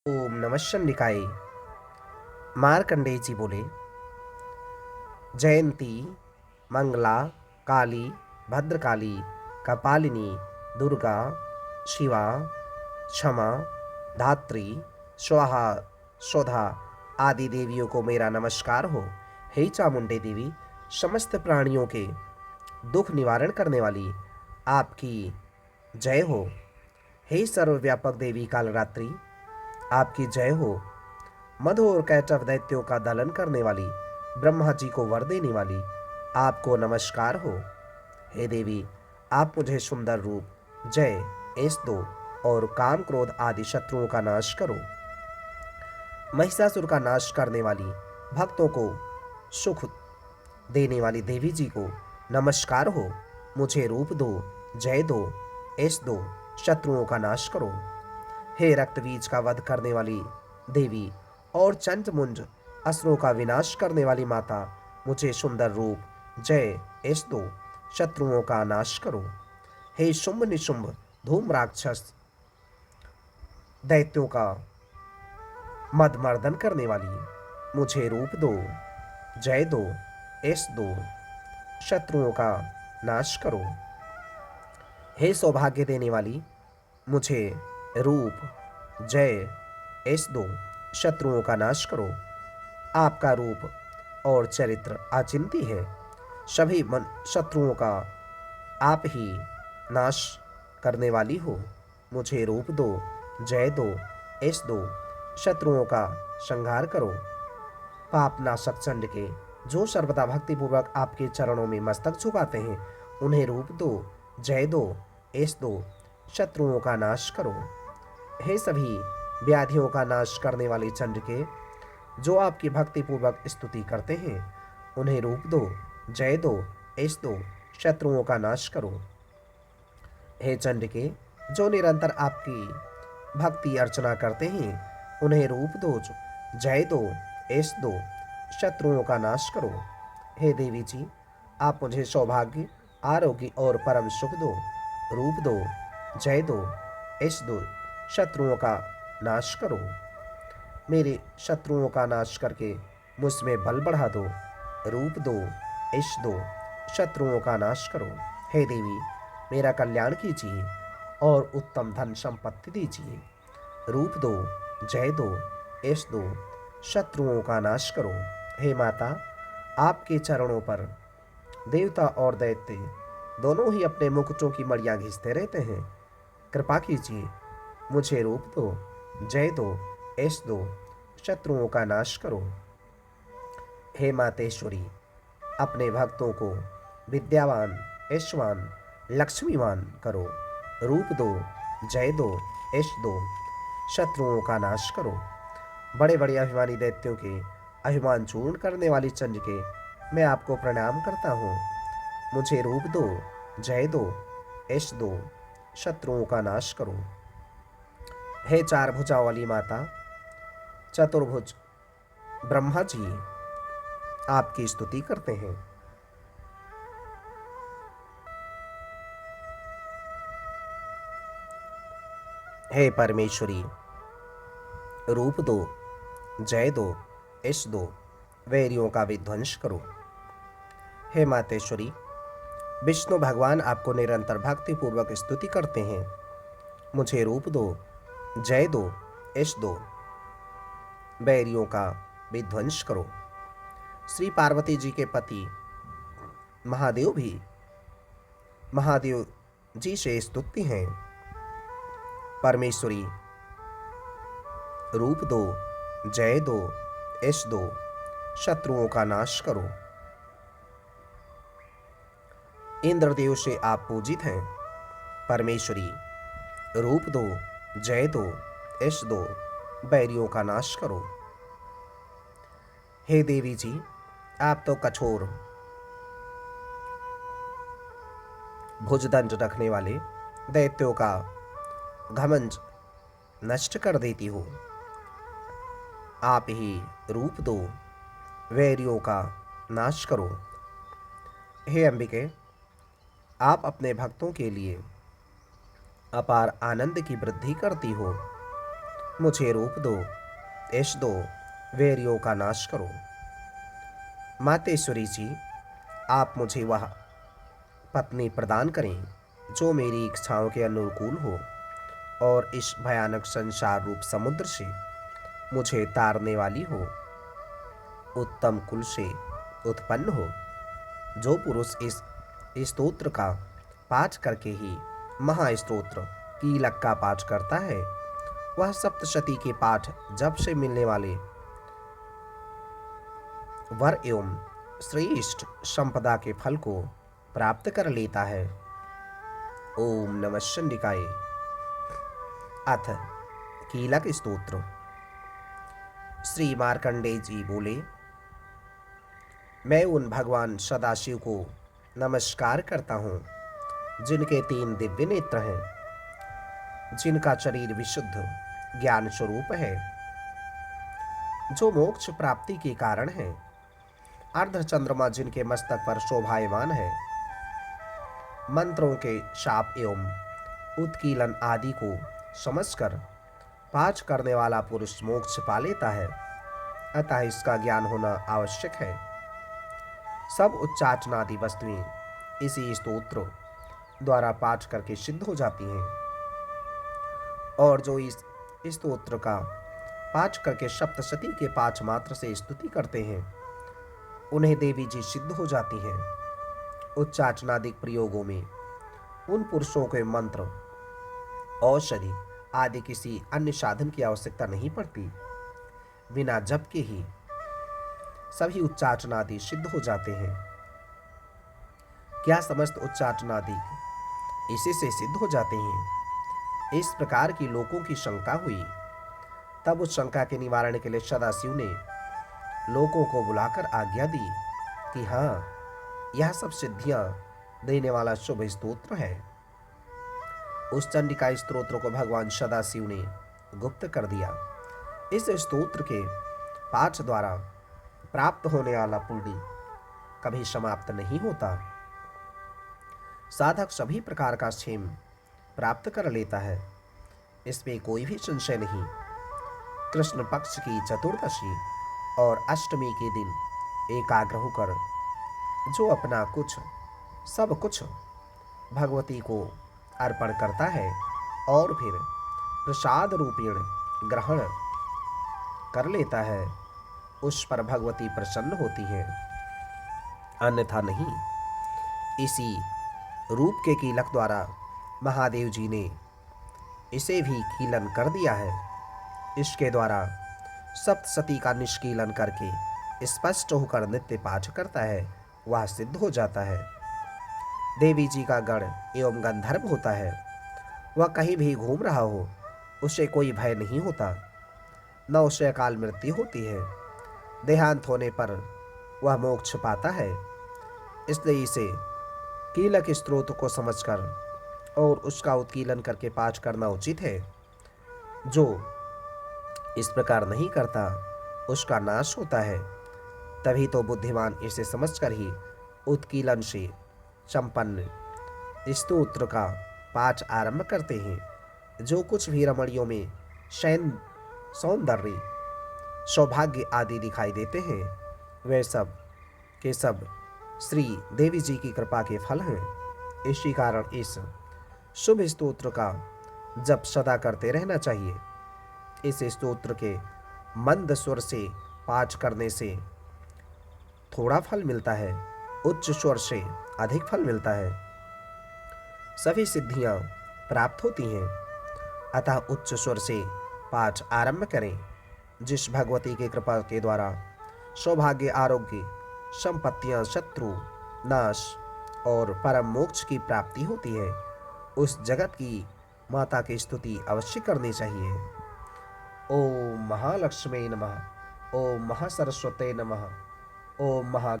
ओम नमः शिवाय। मार्कंडेय जी बोले, जयंती मंगला काली भद्रकाली कपालिनी दुर्गा शिवा क्षमा धात्री स्वाहा स्वधा आदि देवियों को मेरा नमस्कार हो। हे चामुंडे देवी, समस्त प्राणियों के दुख निवारण करने वाली आपकी जय हो। हे सर्वव्यापक देवी कालरात्रि, आपकी जय हो। मधु और कैटव दैत्यों का दलन करने वाली ब्रह्मा जी को वर देने वाली आपको नमस्कार हो। हे देवी, आप मुझे सुंदर रूप जय ऐस दो और काम क्रोध आदि शत्रुओं का नाश करो। महिषासुर का नाश करने वाली भक्तों को सुख देने वाली देवी जी को नमस्कार हो। मुझे रूप दो, जय दो, ऐस दो, शत्रुओं का नाश करो। हे रक्त बीज का वध करने वाली देवी और चंड मुंज असुरों का विनाश करने वाली माता, मुझे सुंदर रूप जय ऐस दो, शत्रुओं का नाश करो। हे शुंभ निशुंभ धूम राक्षस दैत्यों का मदमर्दन करने वाली, मुझे रूप दो, जय दो, ऐस दो, शत्रुओं का नाश करो। हे सौभाग्य देने वाली, मुझे रूप जय ऐस दो, शत्रुओं का नाश करो। आपका रूप और चरित्र अचिंत्य है, सभी शत्रुओं का आप ही नाश करने वाली हो। मुझे रूप दो, जय दो, ऐस दो, शत्रुओं का संहार करो। पाप नाशक चंड के जो सर्वदा भक्तिपूर्वक आपके चरणों में मस्तक झुकाते हैं, उन्हें रूप दो, जय दो, ऐस दो, शत्रुओं का नाश करो। हे सभी व्याधियों का नाश करने वाले चंड के जो आपकी भक्तिपूर्वक स्तुति करते हैं, उन्हें रूप दो, जय दो, ऐस दो, शत्रुओं का नाश करो। हे चंड के जो निरंतर आपकी भक्ति अर्चना करते हैं, उन्हें रूप दो, जय दो, ऐस दो, शत्रुओं का नाश करो। हे देवी जी, आप मुझे सौभाग्य आरोग्य और परम सुख दो। रूप दो, जय दो, ऐस दो, शत्रुओं का नाश करो। मेरे शत्रुओं का नाश करके मुझमें बल बढ़ा दो। रूप दो, ऐस दो, शत्रुओं का नाश करो। हे देवी, मेरा कल्याण कीजिए और उत्तम धन संपत्ति दीजिए। रूप दो, जय दो, ऐस दो, शत्रुओं का नाश करो। हे माता, आपके चरणों पर देवता और दैत्य दोनों ही अपने मुकुटों की मड़ियां घिसते रहते हैं। कृपा कीजिए, मुझे रूप दो, जय दो, ऐस दो, शत्रुओं का नाश करो। हे मातेश्वरी, अपने भक्तों को विद्यावान ऐश्वान लक्ष्मीवान करो। रूप दो, जय दो, ऐस दो, शत्रुओं का नाश करो। बड़े बड़े अभिमानी दैत्यों के अभिमान चूर्ण करने वाली चंड के मैं आपको प्रणाम करता हूँ। मुझे रूप दो, जय दो, ऐस दो, शत्रुओं का नाश करो। हे चार भुजाओं वाली माता, चतुर्भुज ब्रह्मा जी आपकी स्तुति करते हैं। हे परमेश्वरी, रूप दो, जय दो, ऐस दो, वैरियों का विध्वंस करो। हे मातेश्वरी, विष्णु भगवान आपको निरंतर भक्ति पूर्वक स्तुति करते हैं। मुझे रूप दो, जय दो, ऐस दो, वैरियों का विध्वंस करो। श्री पार्वती जी के पति महादेव भी महादेव जी से स्तुति हैं। परमेश्वरी, रूप दो, जय दो, ऐस दो, शत्रुओं का नाश करो। इंद्रदेव से आप पूजित हैं। परमेश्वरी, रूप दो, जय दो, ऐस दो, बैरियों का नाश करो। हे देवी जी, आप तो कठोर भुजदंड रखने वाले दैत्यों का घमंड नष्ट कर देती हो। आप ही रूप दो, वैरियों का नाश करो। हे अंबिके, आप अपने भक्तों के लिए अपार आनंद की वृद्धि करती हो। मुझे रूप दो, यश दो, वैरियों का नाश करो। मातेश्वरी जी, आप मुझे वह पत्नी प्रदान करें जो मेरी इच्छाओं के अनुकूल हो और इस भयानक संसार रूप समुद्र से मुझे तारने वाली हो। उत्तम कुल से उत्पन्न हो। जो पुरुष इस स्तोत्र का पाठ करके ही महास्तोत्र कीलक का पाठ करता है, वह सप्तशती के पाठ जब से मिलने वाले वर एवं श्रेष्ठ संपदा के फल को प्राप्त कर लेता है। ओम नमः शंडिकाय। अथ कीलक स्तोत्र। श्री मार्कंडेय जी बोले, मैं उन भगवान सदाशिव को नमस्कार करता हूँ जिनके 3 दिव्य नेत्र हैं, जिनका शरीर विशुद्ध ज्ञान स्वरूप है, जो मोक्ष प्राप्ति के कारण है, अर्धचंद्रमा जिनके मस्तक पर शोभायमान है, मंत्रों के शाप एवं उत्कीलन आदि को समझकर पाठ करने वाला पुरुष मोक्ष पा लेता है, अतः इसका ज्ञान होना आवश्यक है। सब उच्चाटनादि वस्तुएं इसी स्तोत्र द्वारा पाठ करके सिद्ध हो जाती हैं, और जो इस स्तोत्र का पाठ करके सप्तशती के पाठ मात्र से स्तुति करते हैं, उन्हें देवी जी सिद्ध हो जाती हैं। उच्चाटनादिक प्रयोगों में उन पुरुषों के मंत्र, औषधि आदि किसी अन्य साधन की आवश्यकता नहीं पड़ती। बिना जप के ही सभी उच्चाटनादि सिद्ध हो जाते हैं। क्या समस्त उच्चाटनादि इसी से सिद्ध हो जाते हैं? इस प्रकार की लोगों की शंका हुई। तब उस शंका के निवारण के लिए सदाशिव ने लोगों को बुलाकर आज्ञा दी कि हाँ, यह सब सिद्धियां देने वाला शुभ स्तोत्र है। उस चंडिका स्तोत्र को भगवान सदाशिव ने गुप्त कर दिया। इस स्तोत्र के पाठ द्वारा प्राप्त होने वाला पुण्य कभी समाप्त नहीं होता। साधक सभी प्रकार का क्षेम प्राप्त कर लेता है, इसमें कोई भी संशय नहीं। कृष्ण पक्ष की चतुर्दशी और अष्टमी के दिन एकाग्र होकर जो अपना कुछ सब कुछ भगवती को अर्पण करता है और फिर प्रसाद रूपेण ग्रहण कर लेता है, उस पर भगवती प्रसन्न होती है, अन्यथा नहीं। इसी रूप के कीलक द्वारा महादेव जी ने इसे भी कीलन कर दिया है। इसके द्वारा सप्तशती का निष्कीलन करके स्पष्ट होकर नित्य पाठ करता है, वह सिद्ध हो जाता है। देवी जी का गण एवं गंधर्व होता है, वह कहीं भी घूम रहा हो, उसे कोई भय नहीं होता, न उसे अकाल मृत्यु होती है। देहांत होने पर वह मोक्ष पाता है। इसलिए इसे कीलक स्त्रोत को समझकर और उसका उत्कीलन करके पाठ करना उचित है। जो इस प्रकार नहीं करता उसका नाश होता है। तभी तो बुद्धिमान इसे समझकर ही उत्कीलन से संपन्न स्तोत्र का पाठ आरंभ करते हैं। जो कुछ भी रमणियों में सौंदर्य, सौभाग्य आदि दिखाई देते हैं, वे सब के सब श्री देवी जी की कृपा के फल हैं। इसी कारण इस शुभ स्तोत्र का जप सदा करते रहना चाहिए। इस स्तोत्र के मंद स्वर से पाठ करने से थोड़ा फल मिलता है, उच्च स्वर से अधिक फल मिलता है। सभी सिद्धियां प्राप्त होती हैं, अतः उच्च स्वर से पाठ आरंभ करें। जिस भगवती की कृपा के द्वारा सौभाग्य, आरोग्य, संपत्तियां, शत्रु नाश और परम मोक्ष की प्राप्ति होती है, उस जगत की माता की स्तुति अवश्य करनी चाहिए। ओम महालक्ष्मी नमः। ओम महासरस्वते नमः। ओम महा